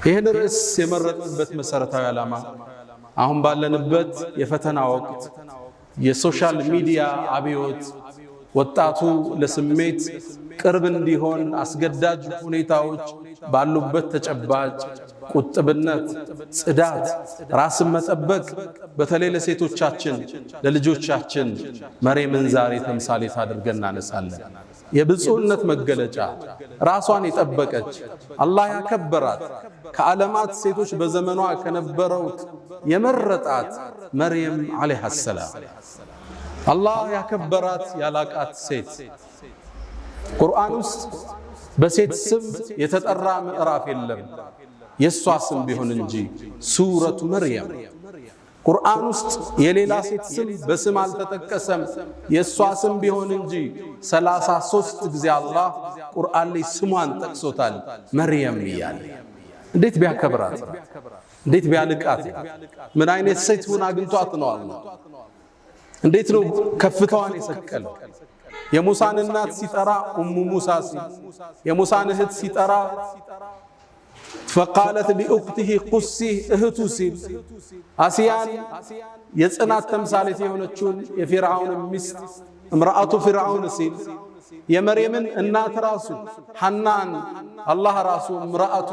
ይህን ርዕስ የመረጥንበት መሰረታዊ ዓላማ አሁን ባለንበት የፈተና ወቅት የሶሻል ሚዲያ አብዮት ወጣቱ ለስሜት ቅርብ እንዲሆን አስገዳጅ ሁኔታዎች ባሉበት ተጨባጭ ቁጥብነት፣ ጽዳት፣ ራስን መጠበቅ በተለይ ለሴቶቻችን ለልጆቻችን መርየምን ዛሬ ተምሳሌት አድርገን እናነሳለን። የብፁዕነት መገለጫ ራሷን የጠበቀች አላህ ያከበራት ከዓለማት ሴቶች በዘመኗ ከነበረው የመረጣት መርየም አለይሃ ሰላም አላህ ያከበራት ያላቃት ሴት ቁርአን ውስጥ በሴት ስም የተጠራ ምዕራፍ የለም የሷ ስም ቢሆን እንጂ ሱረቱ መርየም ቁርአን ውስጥ የሌላ ሴት ስም በስም አልተጠቀሰም የሷ ስም ቢሆን እንጂ 33 ጊዜ አላህ ቁርአን ላይ ስሟን ጠቅሶታል መርየም ይያል። እንዴት ቢያከብራት እንዴት ቢያልቃት ምን አይነት ሴት ሆና አግኝቷት ነው አላህ እንዴት ነው ከፍታዋን የሰቀለው። የሙሳን እናት ሲጠራ ኡሙ ሙሳ ሲል የሙሳን እህት ሲጠራ فقالت لأخته قصي እህቱ ሲል አሲያን የጽናት ተምሳሌት የሆነችውን የፊርዓውን ሚስት امرأة فرعون ሲል የመርየምን እናት ራሱ ሐናን አላህ ራሱ امرأة